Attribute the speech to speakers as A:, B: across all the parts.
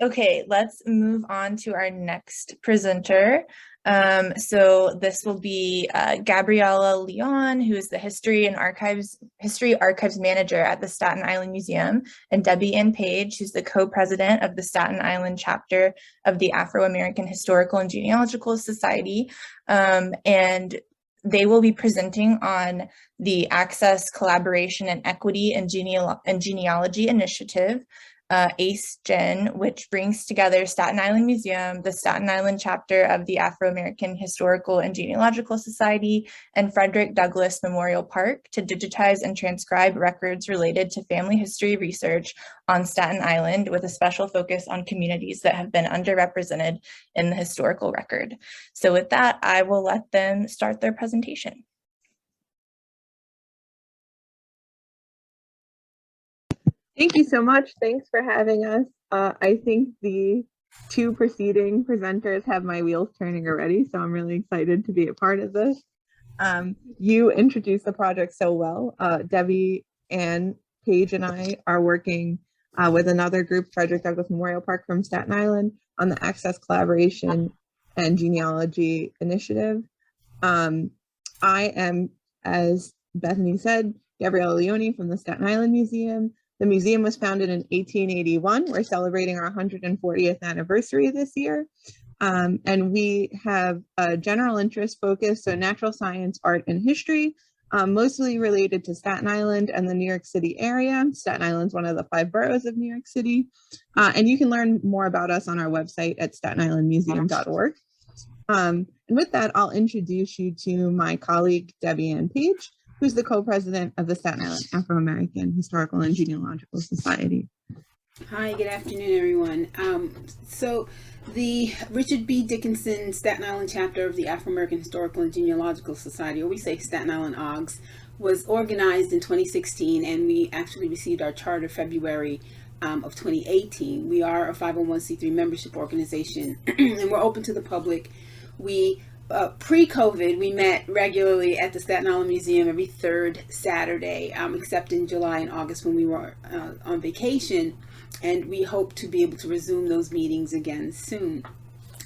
A: Okay, let's move on to our next presenter. So this will be Gabriella Leone, who is the History Archives Manager at the Staten Island Museum, and Debbie Ann Page, who's the co-president of the Staten Island Chapter of the Afro-American Historical and Genealogical Society. And they will be presenting on the Access, Collaboration, and Equity and Genealogy Initiative, ACEGen, which brings together Staten Island Museum, the Staten Island Chapter of the Afro-American Historical and Genealogical Society, and Frederick Douglass Memorial Park to digitize and transcribe records related to family history research on Staten Island, with a special focus on communities that have been underrepresented in the historical record. So with that, I will let them start their presentation.
B: Thank you so much. Thanks for having us. I think the two preceding presenters have my wheels turning already, so I'm really excited to be a part of this. You introduced the project so well. Debbie Ann Page and I are working with another group, Frederick Douglass Memorial Park from Staten Island, on the Access, Collaboration, and Genealogy Initiative. I am, as Bethany said, Gabriella Leone from the Staten Island Museum. The museum was founded in 1881. We're celebrating our 140th anniversary this year. And we have a general interest focus, so natural science, art, and history, mostly related to Staten Island and the New York City area. Staten Island is one of the 5 boroughs of New York City. And you can learn more about us on our website at statenislandmuseum.org. And with that, I'll introduce you to my colleague, Debbie Ann Page, who's the co-president of the Staten Island Afro-American Historical and Genealogical Society.
C: Hi, good afternoon, everyone. So the Richard B. Dickinson Staten Island Chapter of the Afro-American Historical and Genealogical Society, or we say Staten Island ACEGS, was organized in 2016, and we actually received our charter February of 2018. We are a 501c3 membership organization, and we're open to the public. We pre-COVID, we met regularly at the Staten Island Museum every third Saturday, except in July and August when we were on vacation, and we hope to be able to resume those meetings again soon.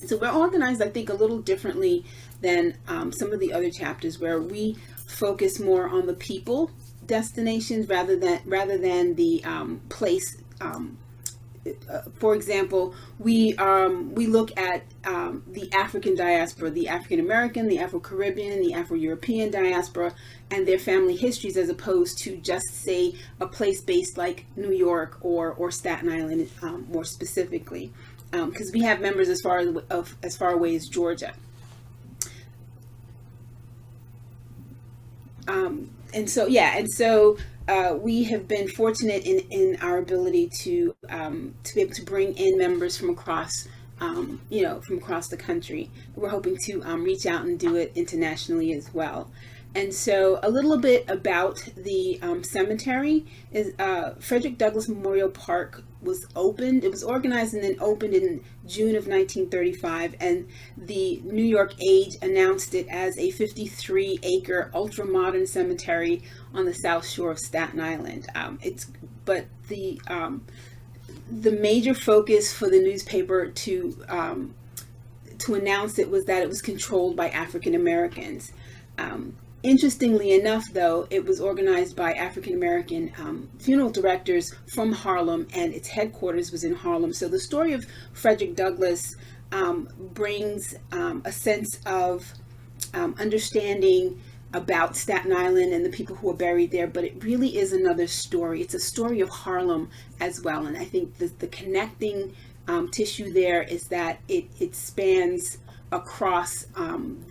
C: So we're organized, I think, a little differently than some of the other chapters, where we focus more on the people destinations rather than the place. For example, we look at the African diaspora, the African American, the Afro-Caribbean, the Afro-European diaspora, and their family histories, as opposed to just, say, a place based like New York or Staten Island, more specifically, because we have members as far away as Georgia. We have been fortunate in our ability to be able to bring in members from across, from across the country. We're hoping to reach out and do it internationally as well. And so a little bit about the cemetery is Frederick Douglass Memorial Park was opened. It was organized and then opened in June of 1935, and the New York Age announced it as a 53-acre ultra-modern cemetery on the south shore of Staten Island. But the major focus for the newspaper to announce it was that it was controlled by African Americans. Interestingly enough, though, it was organized by African-American funeral directors from Harlem, and its headquarters was in Harlem. So the story of Frederick Douglass brings a sense of understanding about Staten Island and the people who are buried there, but it really is another story. It's a story of Harlem as well, and I think the connecting tissue there is that it spans across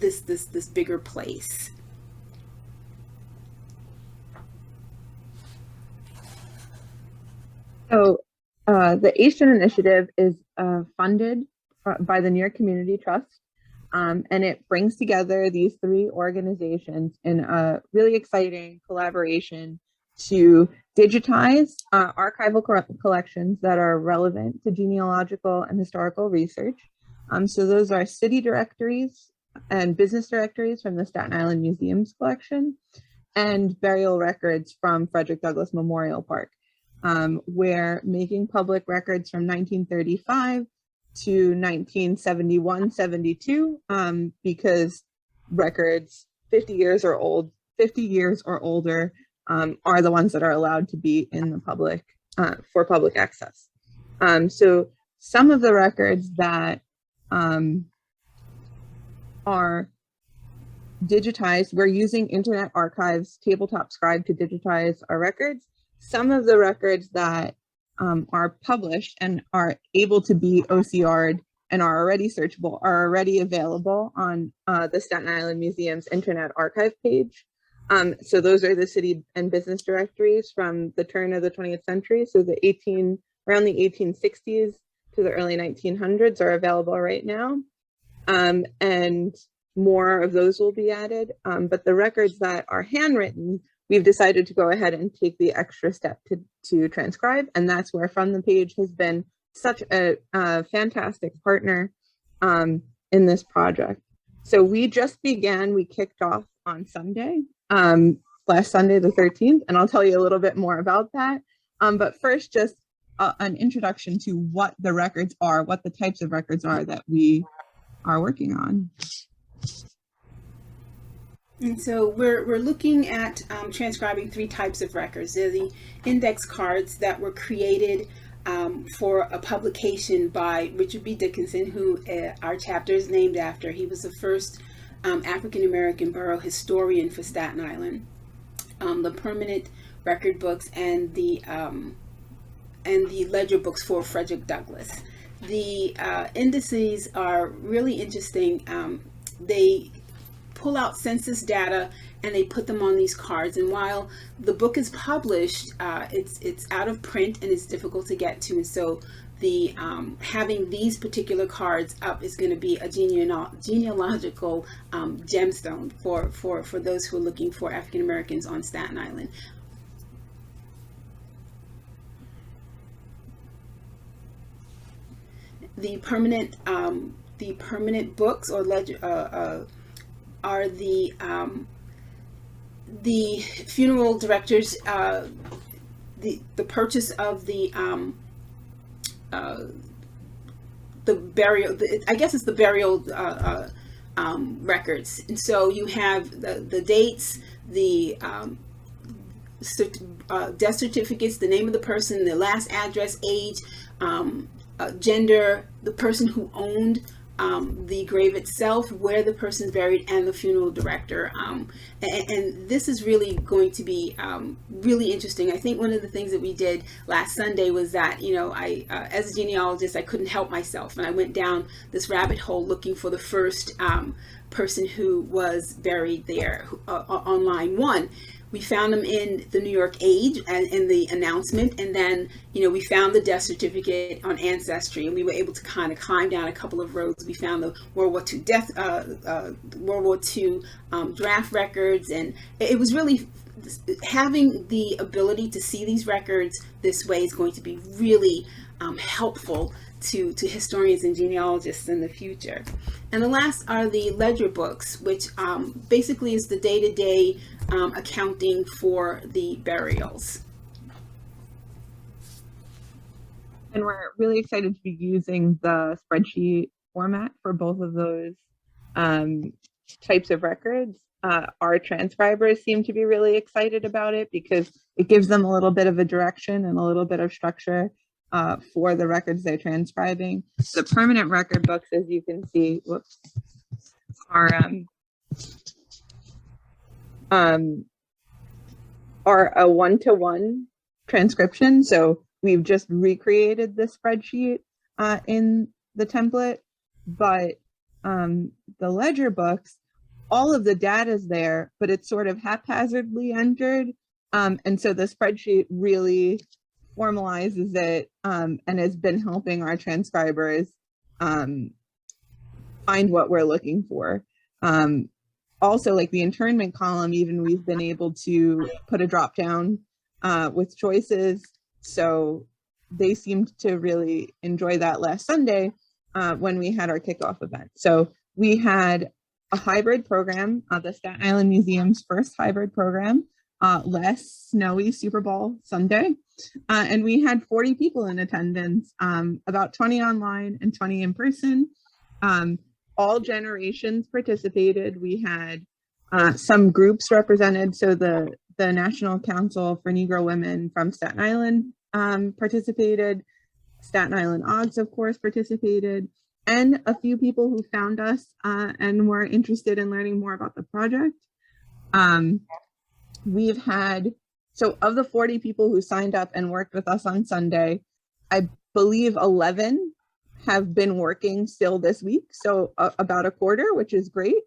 C: this bigger place.
B: So the ACEGen initiative is funded by the New York Community Trust, and it brings together these 3 organizations in a really exciting collaboration to digitize archival collections that are relevant to genealogical and historical research. So those are city directories and business directories from the Staten Island Museum's collection, and burial records from Frederick Douglass Memorial Park. where making public records from 1935 to 1971-72, because records 50 years or older are the ones that are allowed to be in the public for public access. So some of the records that are digitized, we're using Internet Archive's tabletop scribe to digitize our records. Some of the records that are published and are able to be OCR'd and are already searchable are already available on the Staten Island Museum's Internet Archive page. So those are the city and business directories from the turn of the 20th century. So around the 1860s to the early 1900s are available right now. And more of those will be added. But the records that are handwritten, we've decided to go ahead and take the extra step to transcribe. And that's where FromThePage has been such a fantastic partner in this project. So we kicked off on Sunday, last Sunday the 13th, and I'll tell you a little bit more about that. But first, just an introduction to what the records are, what the types of records are that we are working on.
C: And so we're looking at transcribing 3 types of records. They're the index cards that were created for a publication by Richard B. Dickinson, who our chapter is named after. He was the first African-American borough historian for Staten Island. The permanent record books and the ledger books for Frederick Douglass. The indices are really interesting. They pull out census data and they put them on these cards. And while the book is published, it's out of print and it's difficult to get to. And so the having these particular cards up is going to be a genealogical gemstone for those who are looking for African Americans on Staten Island. The permanent books or ledger are the funeral directors, the purchase of the burial. I guess it's the burial records, and so you have the dates, the death certificates, the name of the person, the last address, age, gender, the person who owned the grave itself, where the person's buried, and the funeral director. And this is really going to be really interesting. I think one of the things that we did last Sunday was that, I, as a genealogist, I couldn't help myself. And I went down this rabbit hole looking for the first person who was buried there on line 1. We found them in the New York Age and in the announcement, and then we found the death certificate on Ancestry, and we were able to kind of climb down a couple of roads. We found the World War II World War II draft records, and it was really having the ability to see these records this way is going to be really helpful to historians and genealogists in the future. And the last are the ledger books, which basically is the day-to-day accounting for the burials.
B: And we're really excited to be using the spreadsheet format for both of those types of records. Our transcribers seem to be really excited about it because it gives them a little bit of a direction and a little bit of structure for the records they're transcribing. The permanent record books, as you can see, are a one-to-one transcription. So we've just recreated the spreadsheet in the template, but the ledger books, all of the data is there, but it's sort of haphazardly entered. And so the spreadsheet really formalizes it and has been helping our transcribers find what we're looking for. Also, like the internment column, even we've been able to put a drop down with choices. So they seemed to really enjoy that last Sunday when we had our kickoff event. So we had a hybrid program, the Staten Island Museum's first hybrid program, last snowy Super Bowl Sunday. And we had 40 people in attendance, about 20 online and 20 in person. All generations participated. We had some groups represented. So the National Council for Negro Women from Staten Island participated. Staten Island ACEGS, of course, participated, and a few people who found us and were interested in learning more about the project. We've had, so of the 40 people who signed up and worked with us on Sunday, I believe 11 have been working still this week. So about a quarter, which is great.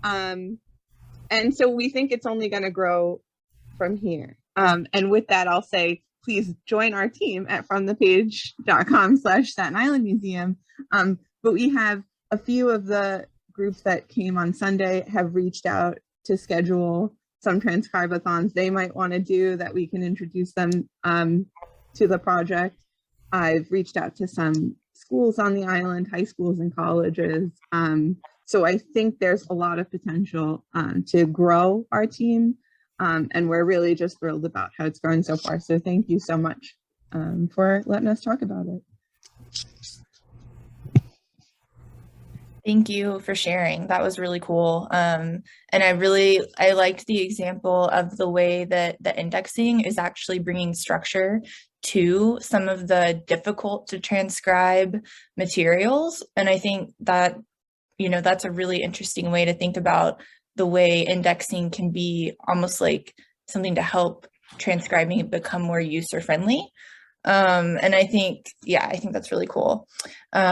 B: And so we think it's only going to grow from here. And with that, I'll say, please join our team at FromThePage.com/Staten Island Museum. But we have a few of the groups that came on Sunday have reached out to schedule some transcribe-a-thons they might want to do that we can introduce them to the project. I've reached out to some schools on the island, high schools and colleges. So I think there's a lot of potential to grow our team. And we're really just thrilled about how it's growing so far. So thank you so much for letting us talk about it.
A: Thank you for sharing. That was really cool. And I liked the example of the way that the indexing is actually bringing structure to some of the difficult to transcribe materials. And I think that, that's a really interesting way to think about the way indexing can be almost like something to help transcribing become more user friendly. And I think that's really cool.